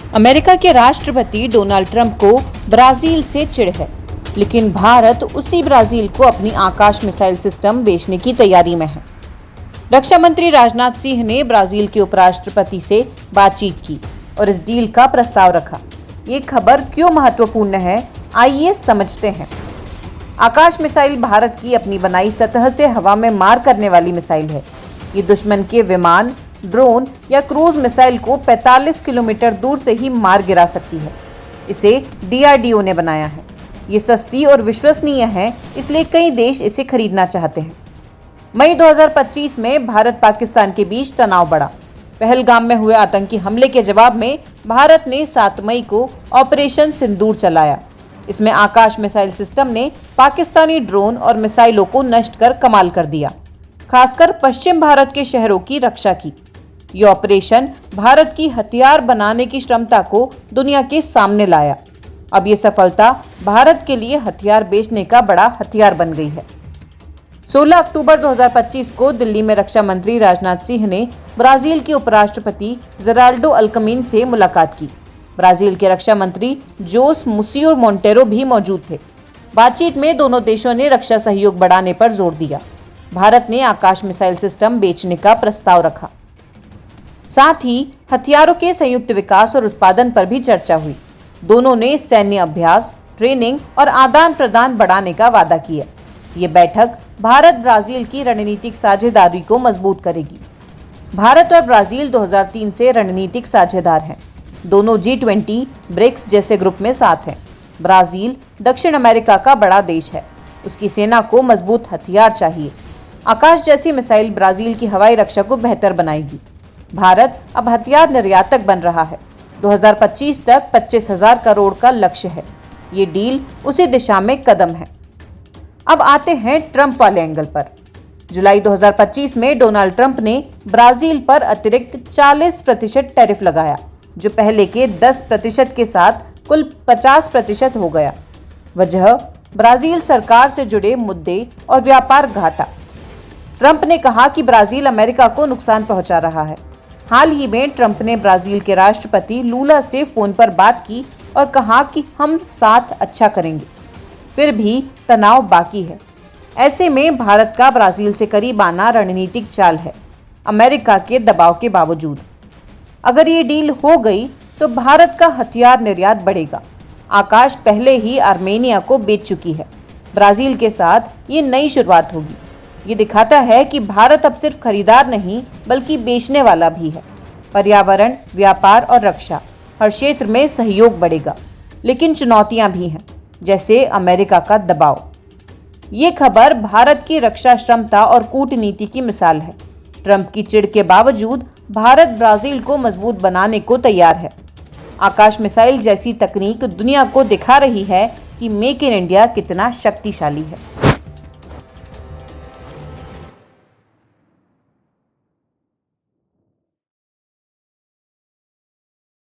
America के राष्ट्रपति Donald Trump को ब्राजील से चिढ़ है, लेकिन भारत उसी ब्राजील को अपनी आकाश मिसाइल सिस्टम बेचने की तैयारी में है। रक्षा मंत्री राजनाथ सिंह ने ब्राजील के उपराष्ट्रपति से बातचीत की और इस डील का प्रस्ताव रखा। ये खबर क्यों महत्वपूर्ण है, आइए समझते हैं। आकाश मिसाइल भारत की अपनी बनाई सतह से हवा में मार करने वाली मिसाइल है। ये दुश्मन के विमान, ड्रोन या क्रूज मिसाइल को 45 किलोमीटर दूर से ही मार गिरा सकती है। इसे DRDO ने बनाया है। ये सस्ती और विश्वसनीय है, इसलिए कई देश इसे खरीदना चाहते हैं। मई 2025 में भारत पाकिस्तान के बीच तनाव बढ़ा। पहलगाम में हुए आतंकी हमले के जवाब में भारत ने 7 मई को ऑपरेशन सिंदूर चलाया। इसमें आकाश मिसाइल सिस्टम ने पाकिस्तानी ड्रोन और मिसाइलों को नष्ट कर कमाल कर दिया, खासकर पश्चिम भारत के शहरों की रक्षा की। ये ऑपरेशन भारत की हथियार बनाने की क्षमता को दुनिया के सामने लाया। अब ये सफलता भारत के लिए हथियार बेचने का बड़ा हथियार बन गई है। 16 अक्टूबर 2025 को दिल्ली में रक्षा मंत्री राजनाथ सिंह ने ब्राजील के उपराष्ट्रपति जेराल्डो अल्कमीन से मुलाकात की। ब्राजील के रक्षा मंत्री जोस मुसियो मोंटेरो भी मौजूद थे। बातचीत में दोनों देशों ने रक्षा सहयोग बढ़ाने पर जोर दिया। भारत ने आकाश मिसाइल सिस्टम बेचने का प्रस्ताव रखा। साथ ही हथियारों के संयुक्त विकास और उत्पादन पर भी चर्चा हुई। दोनों ने सैन्य अभ्यास, ट्रेनिंग और आदान प्रदान बढ़ाने का वादा किया। ये बैठक भारत ब्राजील की रणनीतिक साझेदारी को मजबूत करेगी। भारत और ब्राजील 2003 से रणनीतिक साझेदार हैं। दोनों G20, ब्रिक्स जैसे ग्रुप में साथ हैं। ब्राजील दक्षिण अमेरिका का बड़ा देश है। उसकी सेना को मजबूत हथियार चाहिए। आकाश जैसी मिसाइल ब्राजील की हवाई रक्षा को बेहतर बनाएगी। भारत अब हथियार निर्यातक बन रहा है। 2025 तक 25,000 करोड़ का लक्ष्य है। ये डील उसी दिशा में कदम है। अब आते हैं ट्रंप वाले एंगल पर। जुलाई 2025 में डोनाल्ड ट्रंप ने ब्राजील पर अतिरिक्त 40% टैरिफ लगाया, जो पहले के 10% के साथ कुल 50% हो गया। वजह ब्राजील सरकार से जुड़े मुद्दे और व्यापार घाटा। ट्रंप ने कहा कि ब्राजील अमेरिका को नुकसान पहुंचा रहा है। हाल ही में ट्रंप ने ब्राजील के राष्ट्रपति लूला से फोन पर बात की और कहा कि हम साथ अच्छा करेंगे। फिर भी तनाव बाकी है। ऐसे में भारत का ब्राजील से करीब आना रणनीतिक चाल है, अमेरिका के दबाव के बावजूद। अगर ये डील हो गई तो भारत का हथियार निर्यात बढ़ेगा। आकाश पहले ही आर्मेनिया को बेच चुकी है। ब्राजील के साथ ये नई शुरुआत होगी। ये दिखाता है कि भारत अब सिर्फ खरीदार नहीं, बल्कि बेचने वाला भी है। पर्यावरण, व्यापार और रक्षा, हर क्षेत्र में सहयोग बढ़ेगा। लेकिन चुनौतियां भी हैं, जैसे अमेरिका का दबाव। ये खबर भारत की रक्षा क्षमता और कूटनीति की मिसाल है। ट्रंप की चिढ़ के बावजूद भारत ब्राजील को मजबूत बनाने को तैयार है। आकाश मिसाइल जैसी तकनीक दुनिया को दिखा रही है कि मेक इन इंडिया कितना शक्तिशाली है।